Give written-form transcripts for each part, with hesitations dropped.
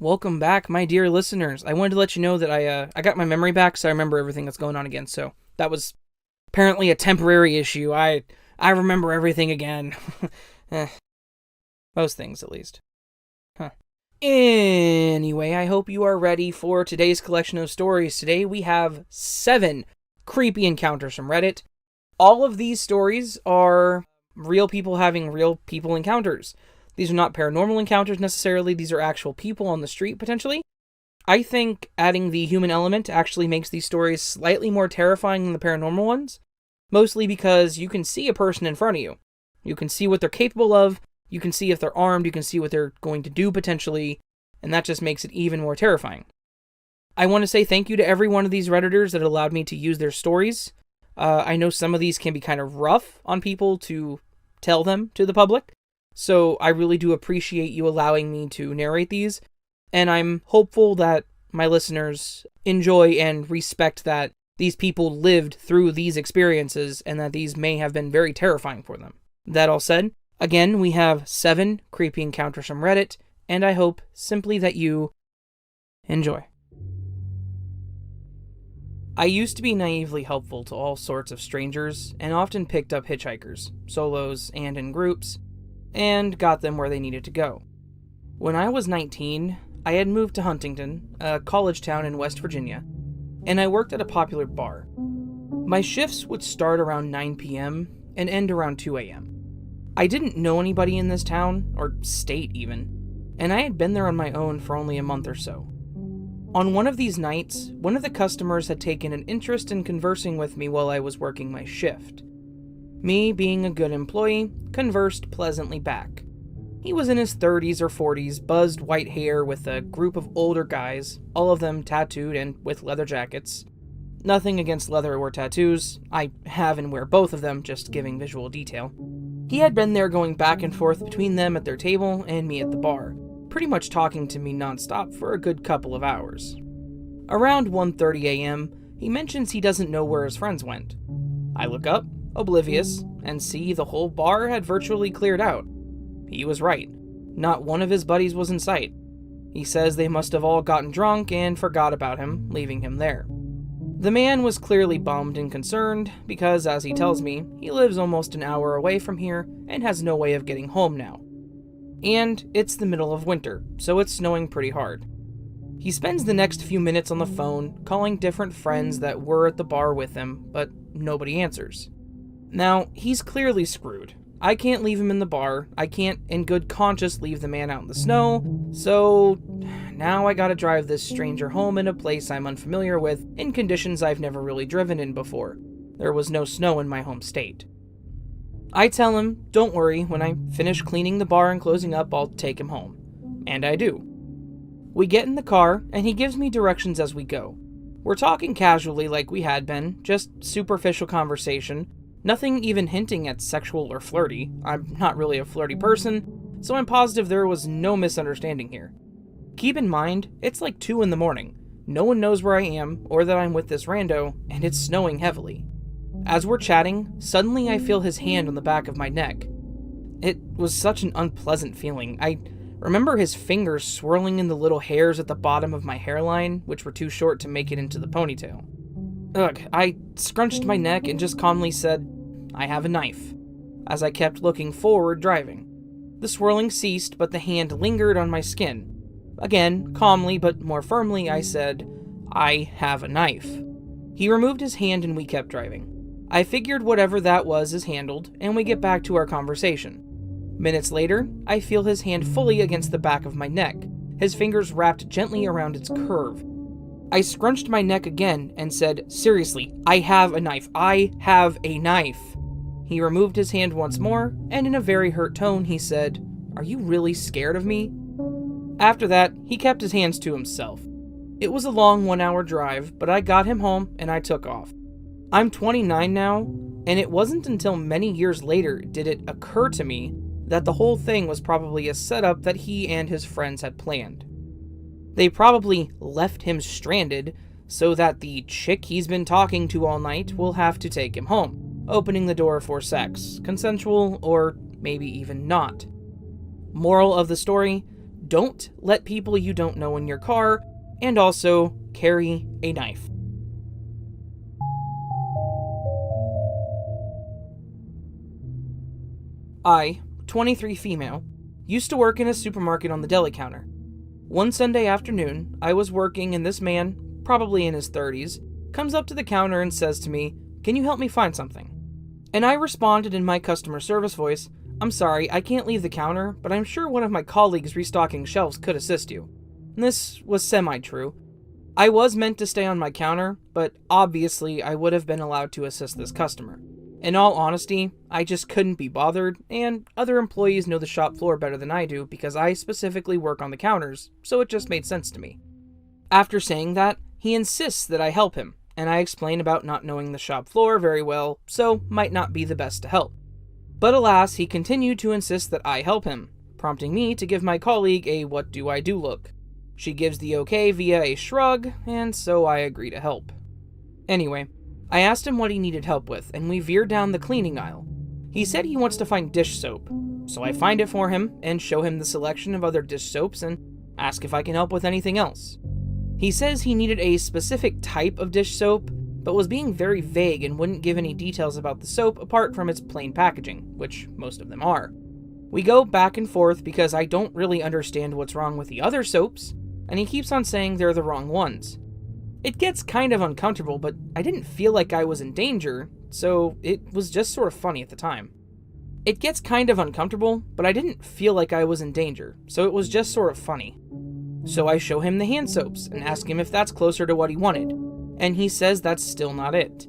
welcome back, my dear listeners. I wanted to let you know that I got my memory back, so I remember everything that's going on again. So that was apparently a temporary issue. I remember everything again. Most things, at least. Huh. Anyway, I hope you are ready for today's collection of stories. Today we have 7 creepy encounters from Reddit. All of these stories are real people having real people encounters. These are not paranormal encounters necessarily, these are actual people on the street, potentially. I think adding the human element actually makes these stories slightly more terrifying than the paranormal ones, mostly because you can see a person in front of you. You can see what they're capable of, you can see if they're armed, you can see what they're going to do potentially, and that just makes it even more terrifying. I want to say thank you to every one of these Redditors that allowed me to use their stories. I know some of these can be kind of rough on people to tell them to the public, so I really do appreciate you allowing me to narrate these, and I'm hopeful that my listeners enjoy and respect that these people lived through these experiences and that these may have been very terrifying for them. That all said, again, we have 7 creepy encounters from Reddit, and I hope simply that you enjoy. I used to be naively helpful to all sorts of strangers, and often picked up hitchhikers, solos and in groups, and got them where they needed to go. When I was 19, I had moved to Huntington, a college town in West Virginia, and I worked at a popular bar. My shifts would start around 9 p.m. and end around 2 a.m. I didn't know anybody in this town, or state even, and I had been there on my own for only a month or so. On one of these nights, one of the customers had taken an interest in conversing with me while I was working my shift. Me, being a good employee, conversed pleasantly back. He was in his 30s or 40s, buzzed white hair with a group of older guys, all of them tattooed and with leather jackets. Nothing against leather or tattoos, I have and wear both of them, just giving visual detail. He had been there going back and forth between them at their table and me at the bar, pretty much talking to me nonstop for a good couple of hours. Around 1:30 a.m., he mentions he doesn't know where his friends went. I look up, oblivious, and see the whole bar had virtually cleared out. He was right. Not one of his buddies was in sight. He says they must have all gotten drunk and forgot about him, leaving him there. The man was clearly bummed and concerned because, as he tells me, he lives almost an hour away from here and has no way of getting home now. And it's the middle of winter, so it's snowing pretty hard. He spends the next few minutes on the phone, calling different friends that were at the bar with him, but nobody answers. Now, he's clearly screwed. I can't leave him in the bar, I can't in good conscience leave the man out in the snow, so now I gotta drive this stranger home in a place I'm unfamiliar with, in conditions I've never really driven in before. There was no snow in my home state. I tell him, don't worry, when I finish cleaning the bar and closing up, I'll take him home. And I do. We get in the car, and he gives me directions as we go. We're talking casually like we had been, just superficial conversation, nothing even hinting at sexual or flirty. I'm not really a flirty person, so I'm positive there was no misunderstanding here. Keep in mind, it's like 2 in the morning. No one knows where I am, or that I'm with this rando, and it's snowing heavily. As we're chatting, suddenly I feel his hand on the back of my neck. It was such an unpleasant feeling. I remember his fingers swirling in the little hairs at the bottom of my hairline, which were too short to make it into the ponytail. Ugh, I scrunched my neck and just calmly said, "I have a knife," as I kept looking forward driving. The swirling ceased, but the hand lingered on my skin. Again, calmly but more firmly, I said, "I have a knife." He removed his hand and we kept driving. I figured whatever that was is handled, and we get back to our conversation. Minutes later, I feel his hand fully against the back of my neck, his fingers wrapped gently around its curve. I scrunched my neck again and said, "Seriously, I have a knife. I have a knife." He removed his hand once more, and in a very hurt tone he said, "Are you really scared of me?" After that, he kept his hands to himself. It was a long 1-hour drive, but I got him home and I took off. I'm 29 now, and it wasn't until many years later did it occur to me that the whole thing was probably a setup that he and his friends had planned. They probably left him stranded so that the chick he's been talking to all night will have to take him home, opening the door for sex, consensual or maybe even not. Moral of the story, don't let people you don't know in your car, and also carry a knife. I, 23 female, used to work in a supermarket on the deli counter. One Sunday afternoon, I was working and this man, probably in his 30s, comes up to the counter and says to me, "Can you help me find something?" And I responded in my customer service voice, "I'm sorry, I can't leave the counter, but I'm sure one of my colleagues restocking shelves could assist you." And this was semi-true. I was meant to stay on my counter, but obviously I would have been allowed to assist this customer. In all honesty, I just couldn't be bothered, and other employees know the shop floor better than I do because I specifically work on the counters, so it just made sense to me. After saying that, he insists that I help him, and I explain about not knowing the shop floor very well, so might not be the best to help. But alas, he continued to insist that I help him, prompting me to give my colleague a "what do I do" look. She gives the okay via a shrug, and so I agree to help. Anyway, I asked him what he needed help with, and we veered down the cleaning aisle. He said he wants to find dish soap, so I find it for him and show him the selection of other dish soaps and ask if I can help with anything else. He says he needed a specific type of dish soap, but was being very vague and wouldn't give any details about the soap apart from its plain packaging, which most of them are. We go back and forth because I don't really understand what's wrong with the other soaps, and he keeps on saying they're the wrong ones. It gets kind of uncomfortable, but I didn't feel like I was in danger, so it was just sort of funny at the time. So I show him the hand soaps and ask him if that's closer to what he wanted, and he says that's still not it.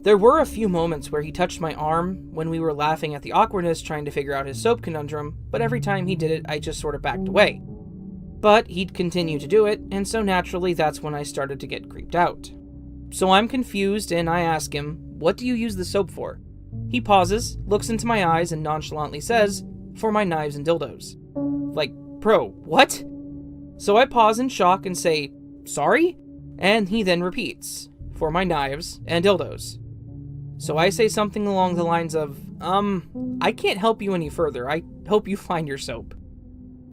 There were a few moments where he touched my arm when we were laughing at the awkwardness trying to figure out his soap conundrum, but every time he did it, I just sort of backed away. But he'd continue to do it, and so naturally that's when I started to get creeped out. So I'm confused and I ask him, "What do you use the soap for?" He pauses, looks into my eyes, and nonchalantly says, "For my knives and dildos." Like, bro, what? So I pause in shock and say, "Sorry?" And he then repeats, "For my knives and dildos." So I say something along the lines of, I can't help you any further. I hope you find your soap."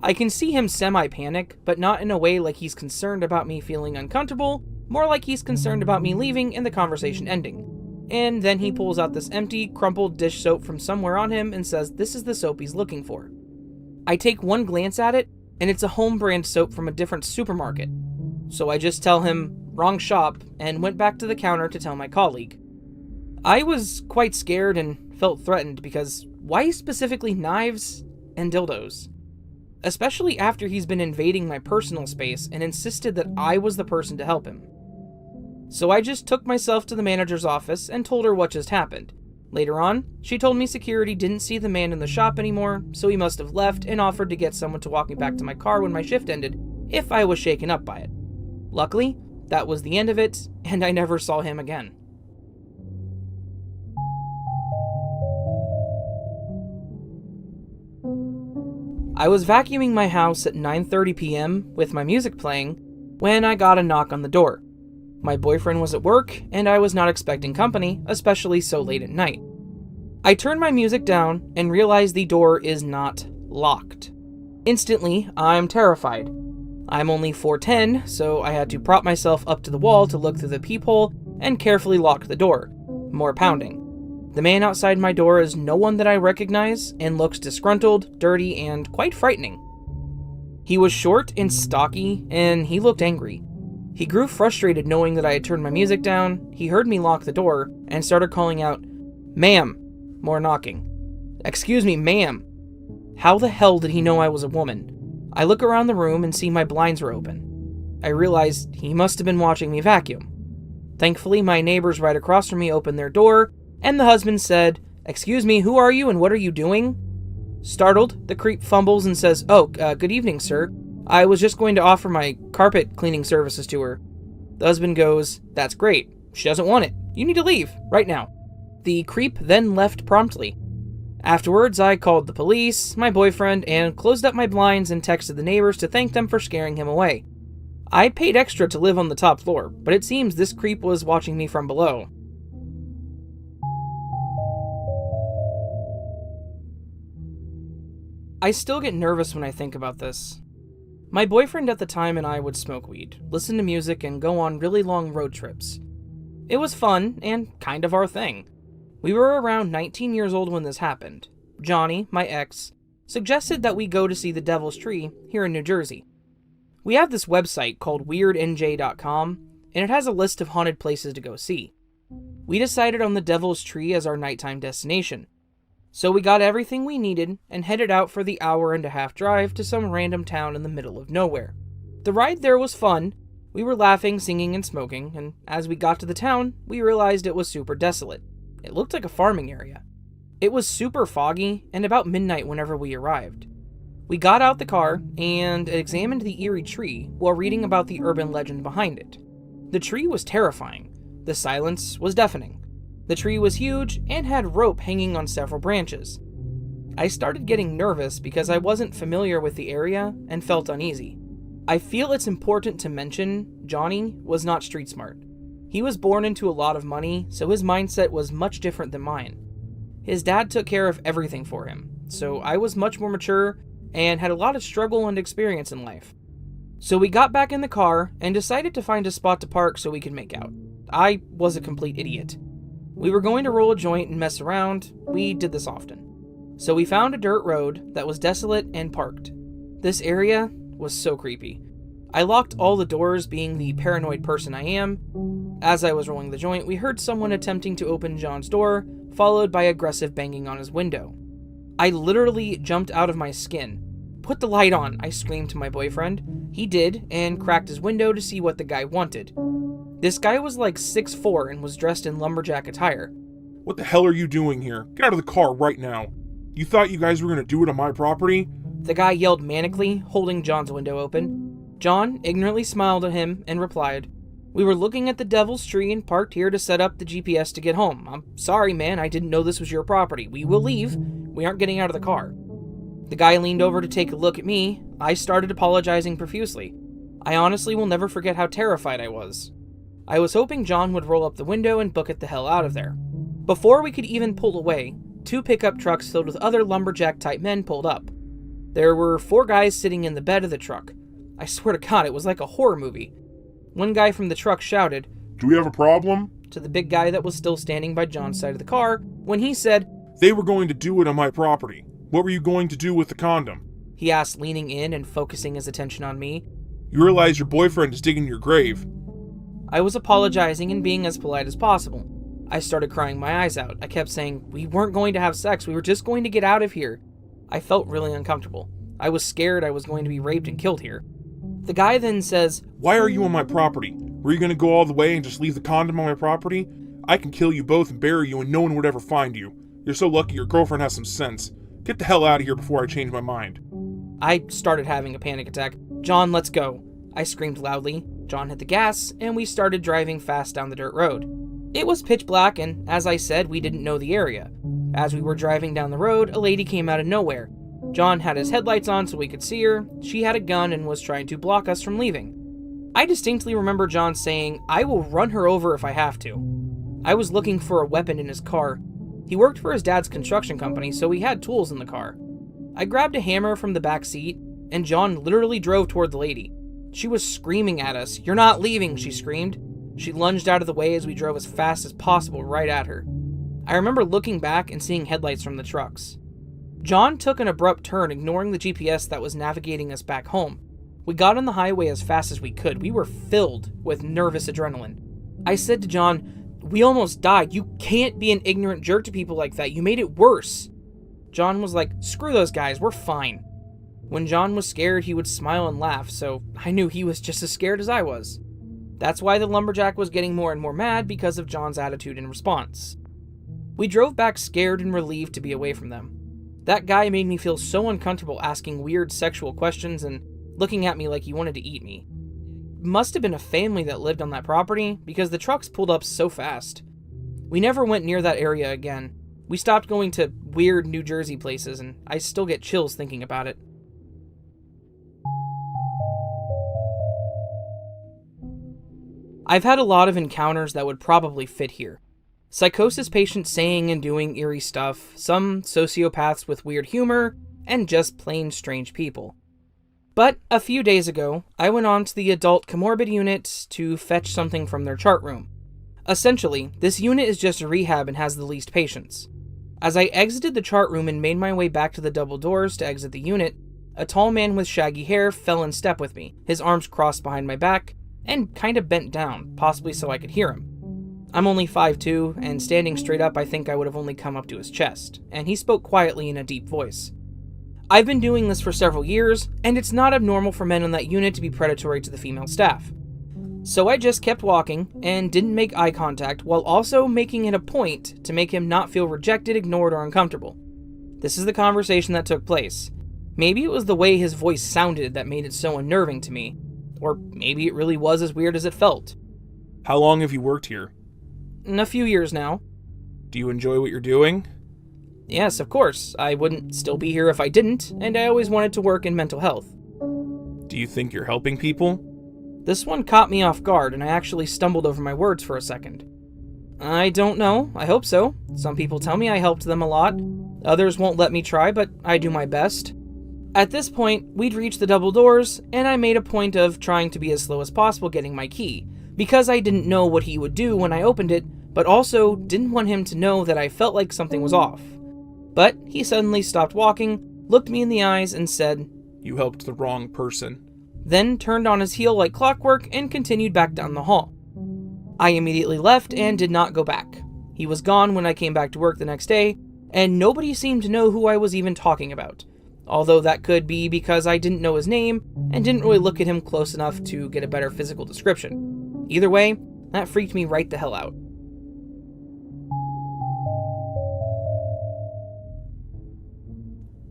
I can see him semi-panic, but not in a way like he's concerned about me feeling uncomfortable, more like he's concerned about me leaving and the conversation ending. And then he pulls out this empty, crumpled dish soap from somewhere on him and says this is the soap he's looking for. I take one glance at it, and it's a home brand soap from a different supermarket. So I just tell him, "Wrong shop," and went back to the counter to tell my colleague. I was quite scared and felt threatened because why specifically knives and dildos? Especially after he's been invading my personal space and insisted that I was the person to help him. So I just took myself to the manager's office and told her what just happened. Later on, she told me security didn't see the man in the shop anymore, so he must have left and offered to get someone to walk me back to my car when my shift ended, if I was shaken up by it. Luckily, that was the end of it, and I never saw him again. I was vacuuming my house at 9:30 p.m. with my music playing when I got a knock on the door. My boyfriend was at work, and I was not expecting company, especially so late at night. I turned my music down and realized the door is not locked. Instantly, I'm terrified. I'm only 4'10", so I had to prop myself up to the wall to look through the peephole and carefully lock the door. More pounding. The man outside my door is no one that I recognize and looks disgruntled, dirty, and quite frightening. He was short and stocky, and he looked angry. He grew frustrated knowing that I had turned my music down. He heard me lock the door and started calling out, "Ma'am." More knocking. "Excuse me, ma'am." How the hell did he know I was a woman? I look around the room and see my blinds were open. I realized he must have been watching me vacuum. Thankfully, my neighbors right across from me opened their door, and the husband said, "Excuse me, who are you and what are you doing?" Startled, the creep fumbles and says, good evening, sir. I was just going to offer my carpet cleaning services to her." The husband goes, "That's great. She doesn't want it. You need to leave, right now." The creep then left promptly. Afterwards, I called the police, my boyfriend, and closed up my blinds and texted the neighbors to thank them for scaring him away. I paid extra to live on the top floor, but it seems this creep was watching me from below. I still get nervous when I think about this. My boyfriend at the time and I would smoke weed, listen to music, and go on really long road trips. It was fun and kind of our thing. We were around 19 years old when this happened. Johnny, my ex, suggested that we go to see the Devil's Tree here in New Jersey. We have this website called weirdnj.com, and it has a list of haunted places to go see. We decided on the Devil's Tree as our nighttime destination. So we got everything we needed and headed out for the hour-and-a-half drive to some random town in the middle of nowhere. The ride there was fun. We were laughing, singing, and smoking, and as we got to the town, we realized it was super desolate. It looked like a farming area. It was super foggy, and about midnight whenever we arrived. We got out the car and examined the eerie tree while reading about the urban legend behind it. The tree was terrifying. The silence was deafening. The tree was huge and had rope hanging on several branches. I started getting nervous because I wasn't familiar with the area and felt uneasy. I feel it's important to mention Johnny was not street smart. He was born into a lot of money, so his mindset was much different than mine. His dad took care of everything for him, so I was much more mature and had a lot of struggle and experience in life. So we got back in the car and decided to find a spot to park so we could make out. I was a complete idiot. We were going to roll a joint and mess around. We did this often. So we found a dirt road that was desolate and parked. This area was so creepy. I locked all the doors, being the paranoid person I am. As I was rolling the joint, we heard someone attempting to open John's door, followed by aggressive banging on his window. I literally jumped out of my skin. "Put the light on," I screamed to my boyfriend. He did, and cracked his window to see what the guy wanted. This guy was like 6'4" and was dressed in lumberjack attire. "What the hell are you doing here? Get out of the car right now. You thought you guys were gonna do it on my property?" The guy yelled manically, holding John's window open. John ignorantly smiled at him and replied, "We were looking at the Devil's Tree and parked here to set up the GPS to get home. I'm sorry, man, I didn't know this was your property. We will leave. We aren't getting out of the car." The guy leaned over to take a look at me. I started apologizing profusely. I honestly will never forget how terrified I was. I was hoping John would roll up the window and book it the hell out of there. Before we could even pull away, 2 pickup trucks filled with other lumberjack-type men pulled up. There were 4 guys sitting in the bed of the truck. I swear to God, it was like a horror movie. One guy from the truck shouted, "Do we have a problem?" to the big guy that was still standing by John's side of the car, when he said, "They were going to do it on my property. What were you going to do with the condom?" he asked, leaning in and focusing his attention on me. "You realize your boyfriend is digging your grave." I was apologizing and being as polite as possible. I started crying my eyes out. I kept saying, "We weren't going to have sex. We were just going to get out of here." I felt really uncomfortable. I was scared I was going to be raped and killed here. The guy then says, "Why are you on my property? Were you going to go all the way and just leave the condom on my property? I can kill you both and bury you and no one would ever find you. You're so lucky your girlfriend has some sense. Get the hell out of here before I change my mind." I started having a panic attack. "John, let's go," I screamed loudly. John hit the gas, and we started driving fast down the dirt road. It was pitch black, and as I said, we didn't know the area. As we were driving down the road, a lady came out of nowhere. John had his headlights on so we could see her. She had a gun and was trying to block us from leaving. I distinctly remember John saying, "I will run her over if I have to." I was looking for a weapon in his car. He worked for his dad's construction company, so he had tools in the car. I grabbed a hammer from the back seat, and John literally drove toward the lady. She was screaming at us. "You're not leaving," she screamed. She lunged out of the way as we drove as fast as possible right at her. I remember looking back and seeing headlights from the trucks. John took an abrupt turn, ignoring the GPS that was navigating us back home. We got on the highway as fast as we could. We were filled with nervous adrenaline. I said to John, "We almost died. You can't be an ignorant jerk to people like that. You made it worse." John was like, "Screw those guys, we're fine." When John was scared, he would smile and laugh, so I knew he was just as scared as I was. That's why the lumberjack was getting more and more mad, because of John's attitude in response. We drove back scared and relieved to be away from them. That guy made me feel so uncomfortable, asking weird sexual questions and looking at me like he wanted to eat me. Must have been a family that lived on that property, because the trucks pulled up so fast. We never went near that area again. We stopped going to weird New Jersey places, and I still get chills thinking about it. I've had a lot of encounters that would probably fit here. Psychosis patients saying and doing eerie stuff, some sociopaths with weird humor, and just plain strange people. But a few days ago, I went on to the adult comorbid unit to fetch something from their chart room. Essentially, this unit is just a rehab and has the least patients. As I exited the chart room and made my way back to the double doors to exit the unit, a tall man with shaggy hair fell in step with me, his arms crossed behind my back, and kind of bent down, possibly so I could hear him. I'm only 5'2", and standing straight up I think I would have only come up to his chest, and he spoke quietly in a deep voice. I've been doing this for several years, and it's not abnormal for men on that unit to be predatory to the female staff. So I just kept walking, and didn't make eye contact, while also making it a point to make him not feel rejected, ignored, or uncomfortable. This is the conversation that took place. Maybe it was the way his voice sounded that made it so unnerving to me, or maybe it really was as weird as it felt. How long have you worked here? In a few years now. Do you enjoy what you're doing? Yes, of course. I wouldn't still be here if I didn't, and I always wanted to work in mental health. Do you think you're helping people? This one caught me off guard, and I actually stumbled over my words for a second. I don't know. I hope so. Some people tell me I helped them a lot. Others won't let me try, but I do my best. At this point, we'd reached the double doors, and I made a point of trying to be as slow as possible getting my key, because I didn't know what he would do when I opened it, but also didn't want him to know that I felt like something was off. But he suddenly stopped walking, looked me in the eyes, and said, "You helped the wrong person." Then turned on his heel like clockwork and continued back down the hall. I immediately left and did not go back. He was gone when I came back to work the next day, and nobody seemed to know who I was even talking about. Although that could be because I didn't know his name and didn't really look at him close enough to get a better physical description. Either way, that freaked me right the hell out.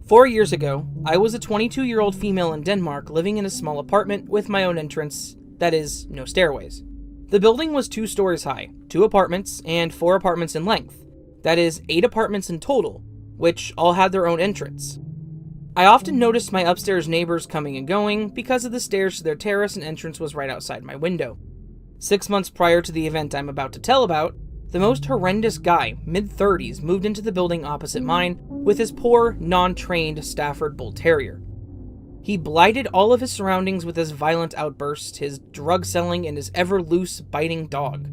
Four years ago, I was a 22-year-old female in Denmark living in a small apartment with my own entrance, that is, no stairways. The building was 2 stories high, 2 apartments, and 4 apartments in length. That is, 8 apartments in total, which all had their own entrance. I often noticed my upstairs neighbors coming and going because of the stairs to their terrace and entrance was right outside my window. 6 months prior to the event I'm about to tell about, the most horrendous guy, mid-30s, moved into the building opposite mine with his poor, non-trained Stafford Bull Terrier. He blighted all of his surroundings with his violent outbursts, his drug selling, and his ever-loose, biting dog.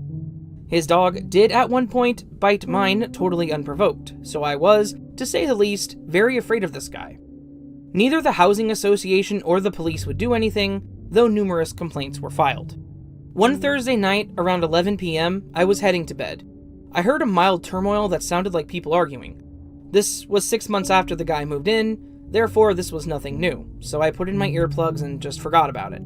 His dog did at one point bite mine totally unprovoked, so I was, to say the least, very afraid of this guy. Neither the housing association or the police would do anything, though numerous complaints were filed. One Thursday night, around 11 p.m., I was heading to bed. I heard a mild turmoil that sounded like people arguing. This was 6 months after the guy moved in, therefore this was nothing new, so I put in my earplugs and just forgot about it.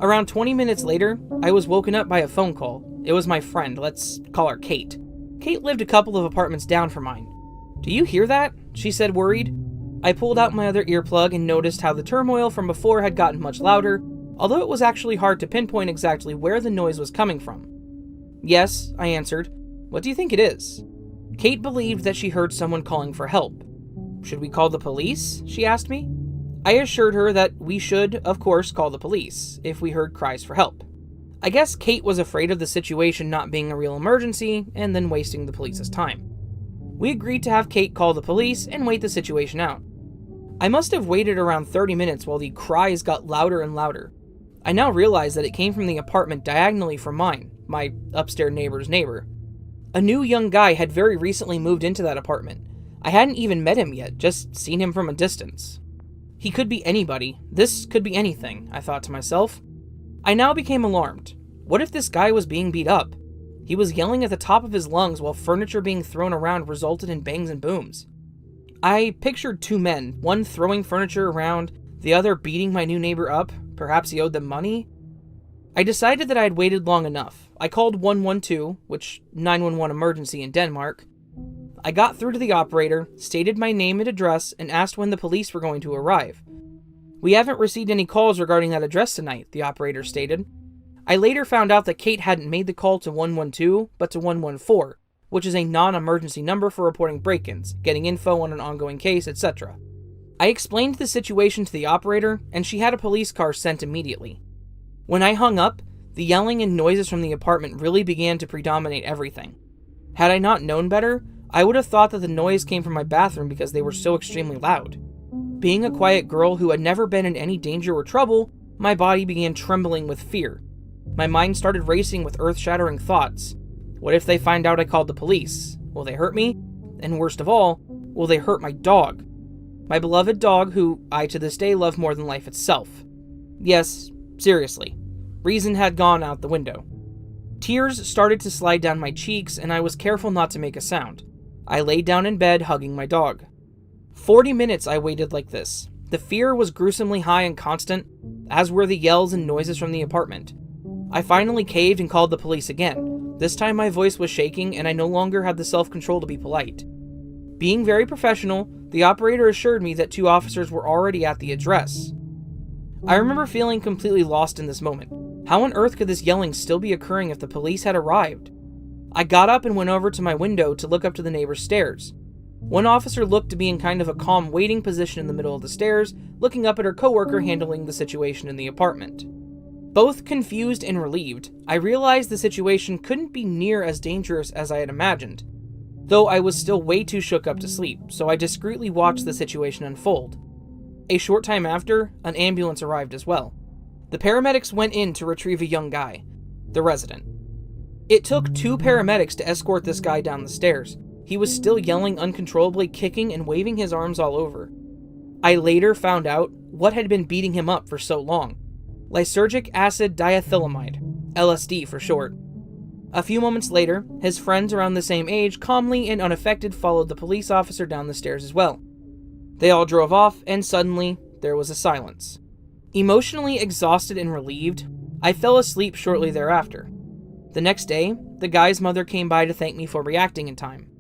Around 20 minutes later, I was woken up by a phone call. It was my friend, let's call her Kate. Kate lived a couple of apartments down from mine. "Do you hear that?" she said, worried. I pulled out my other earplug and noticed how the turmoil from before had gotten much louder, although it was actually hard to pinpoint exactly where the noise was coming from. "Yes," I answered. "What do you think it is?" Kate believed that she heard someone calling for help. "Should we call the police?" she asked me. I assured her that we should, of course, call the police if we heard cries for help. I guess Kate was afraid of the situation not being a real emergency and then wasting the police's time. We agreed to have Kate call the police and wait the situation out. I must have waited around 30 minutes while the cries got louder and louder. I now realize that it came from the apartment diagonally from mine, my upstairs neighbor's neighbor. A new young guy had very recently moved into that apartment. I hadn't even met him yet, just seen him from a distance. He could be anybody. This could be anything, I thought to myself. I now became alarmed. What if this guy was being beat up? He was yelling at the top of his lungs while furniture being thrown around resulted in bangs and booms. I pictured 2 men, one throwing furniture around, the other beating my new neighbor up. Perhaps he owed them money? I decided that I had waited long enough. I called 112, which 911 emergency in Denmark. I got through to the operator, stated my name and address, and asked when the police were going to arrive. "We haven't received any calls regarding that address tonight," the operator stated. I later found out that Kate hadn't made the call to 112, but to 114, which is a non-emergency number for reporting break-ins, getting info on an ongoing case, etc. I explained the situation to the operator, and she had a police car sent immediately. When I hung up, the yelling and noises from the apartment really began to predominate everything. Had I not known better, I would have thought that the noise came from my bathroom because they were so extremely loud. being a quiet girl who had never been in any danger or trouble, my body began trembling with fear. My mind started racing with earth-shattering thoughts. What if they find out I called the police? Will they hurt me? And worst of all, will they hurt my dog? My beloved dog, who I to this day love more than life itself. Yes, seriously. Reason had gone out the window. Tears started to slide down my cheeks, and I was careful not to make a sound. I laid down in bed, hugging my dog. 40 minutes I waited like this. The fear was gruesomely high and constant, as were the yells and noises from the apartment. I finally caved and called the police again. This time my voice was shaking, and I no longer had the self-control to be polite. Being very professional, the operator assured me that 2 officers were already at the address. I remember feeling completely lost in this moment. How on earth could this yelling still be occurring if the police had arrived? I got up and went over to my window to look up to the neighbor's stairs. One officer looked to be in kind of a calm waiting position in the middle of the stairs, looking up at her coworker handling the situation in the apartment. Both confused and relieved, I realized the situation couldn't be near as dangerous as I had imagined, though I was still way too shook up to sleep, so I discreetly watched the situation unfold. A short time after, an ambulance arrived as well. The paramedics went in to retrieve a young guy, the resident. It took 2 paramedics to escort this guy down the stairs. He was still yelling uncontrollably, kicking and waving his arms all over. I later found out what had been beating him up for so long. Lysergic acid diethylamide, LSD for short. A few moments later, his friends around the same age, calmly and unaffected, followed the police officer down the stairs as well. They all drove off, and suddenly, there was a silence. Emotionally exhausted and relieved, I fell asleep shortly thereafter. The next day, the guy's mother came by to thank me for reacting in time.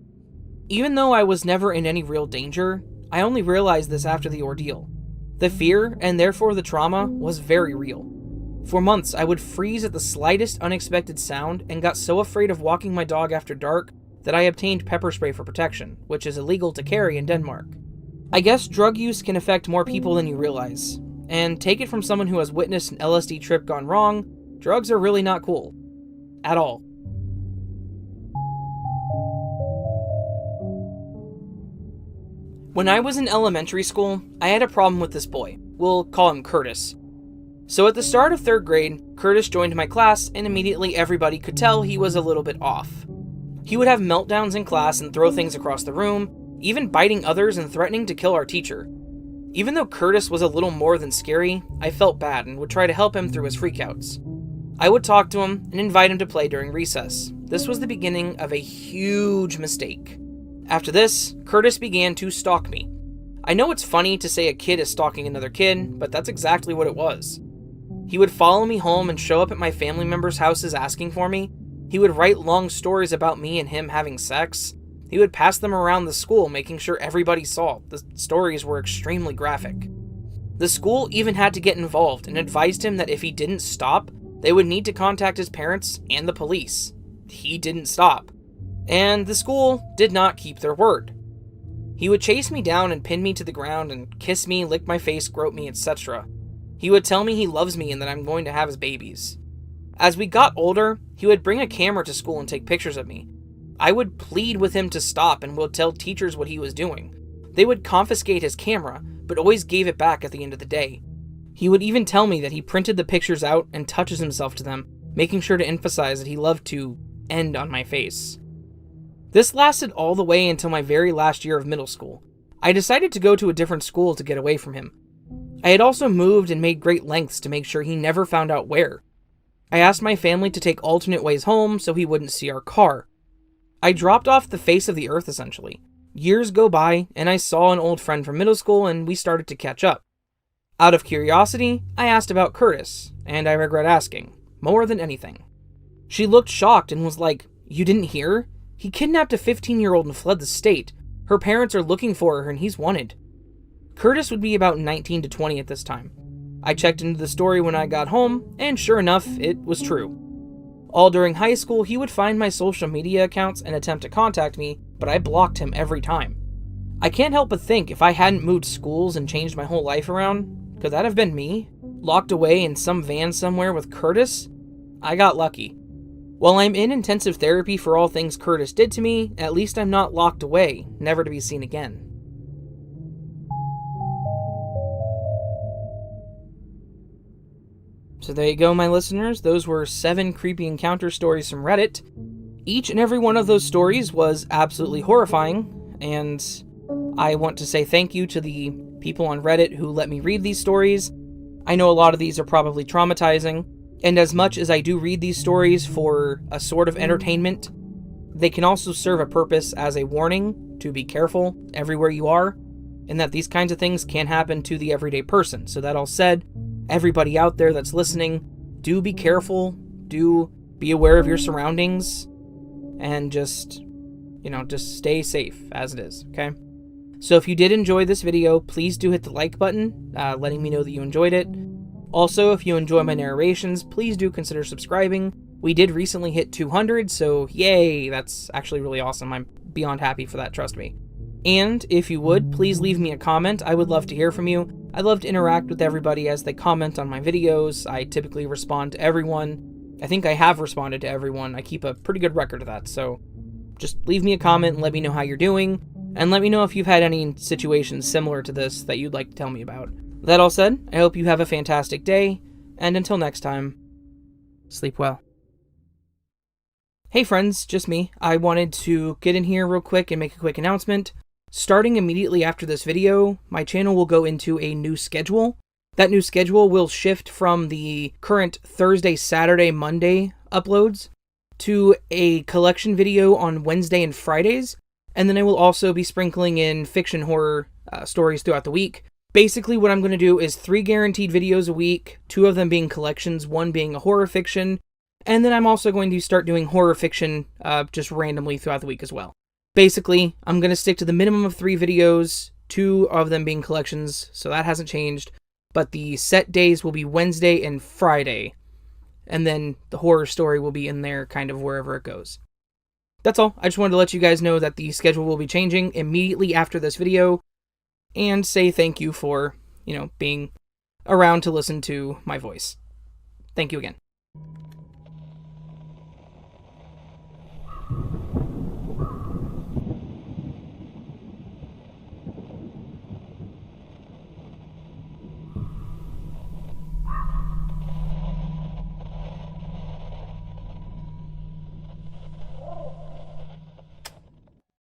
Even though I was never in any real danger, I only realized this after the ordeal. The fear, and therefore the trauma, was very real. For months, I would freeze at the slightest unexpected sound and got so afraid of walking my dog after dark that I obtained pepper spray for protection, which is illegal to carry in Denmark. I guess drug use can affect more people than you realize, and take it from someone who has witnessed an LSD trip gone wrong, drugs are really not cool. At all. When I was in elementary school, I had a problem with this boy. We'll call him Curtis. So at the start of 3rd grade, Curtis joined my class, and immediately everybody could tell he was a little bit off. He would have meltdowns in class and throw things across the room, even biting others and threatening to kill our teacher. Even though Curtis was a little more than scary, I felt bad and would try to help him through his freakouts. I would talk to him and invite him to play during recess. This was the beginning of a huge mistake. After this, Curtis began to stalk me. I know it's funny to say a kid is stalking another kid, but that's exactly what it was. He would follow me home and show up at my family members' houses asking for me. He would write long stories about me and him having sex. He would pass them around the school, making sure everybody saw. The stories were extremely graphic. The school even had to get involved and advised him that if he didn't stop, they would need to contact his parents and the police. He didn't stop. And the school did not keep their word. He would chase me down and pin me to the ground and kiss me, lick my face, grope me, etc. He would tell me he loves me and that I'm going to have his babies. As we got older, he would bring a camera to school and take pictures of me. I would plead with him to stop and would tell teachers what he was doing. They would confiscate his camera, but always gave it back at the end of the day. He would even tell me that he printed the pictures out and touches himself to them, making sure to emphasize that he loved to end on my face. This lasted all the way until my very last year of middle school. I decided to go to a different school to get away from him. I had also moved and made great lengths to make sure he never found out where. I asked my family to take alternate ways home so he wouldn't see our car. I dropped off the face of the earth, essentially. Years go by, and I saw an old friend from middle school, and we started to catch up. Out of curiosity, I asked about Curtis, and I regret asking, more than anything. She looked shocked and was like, "You didn't hear? He kidnapped a 15-year-old and fled the state. Her parents are looking for her and he's wanted." Curtis would be about 19 to 20 at this time. I checked into the story when I got home, and sure enough, it was true. All during high school, he would find my social media accounts and attempt to contact me, but I blocked him every time. I can't help but think if I hadn't moved schools and changed my whole life around, could that have been me? Locked away in some van somewhere with Curtis? I got lucky. While I'm in intensive therapy for all things Curtis did to me, at least I'm not locked away, never to be seen again. So there you go, my listeners. Those were 7 creepy encounter stories from Reddit. Each and every one of those stories was absolutely horrifying, and I want to say thank you to the people on Reddit who let me read these stories. I know a lot of these are probably traumatizing, and as much as I do read these stories for a sort of entertainment, they can also serve a purpose as a warning to be careful everywhere you are, and that these kinds of things can happen to the everyday person. So that all said, everybody out there that's listening, do be careful, do be aware of your surroundings, and just stay safe as it is, okay? So if you did enjoy this video, please do hit the like button, letting me know that you enjoyed it. Also, if you enjoy my narrations, please do consider subscribing. We did recently hit 200, so yay, that's actually really awesome. I'm beyond happy for that, trust me. And if you would, please leave me a comment. I would love to hear from you. I love to interact with everybody as they comment on my videos. I typically respond to everyone. I think I have responded to everyone. I keep a pretty good record of that, so just leave me a comment and let me know how you're doing, and let me know if you've had any situations similar to this that you'd like to tell me about. That all said, I hope you have a fantastic day, and until next time, sleep well. Hey friends, just me. I wanted to get in here real quick and make a quick announcement. Starting immediately after this video, my channel will go into a new schedule. That new schedule will shift from the current Thursday, Saturday, Monday uploads to a collection video on Wednesday and Fridays, and then I will also be sprinkling in fiction horror stories throughout the week. Basically, what I'm going to do is 3 guaranteed videos a week, 2 of them being collections, 1 being a horror fiction, and then I'm also going to start doing horror fiction just randomly throughout the week as well. Basically, I'm going to stick to the minimum of 3 videos, 2 of them being collections, so that hasn't changed, but the set days will be Wednesday and Friday, and then the horror story will be in there kind of wherever it goes. That's all. I just wanted to let you guys know that the schedule will be changing immediately after this video, and say thank you for, being around to listen to my voice. Thank you again.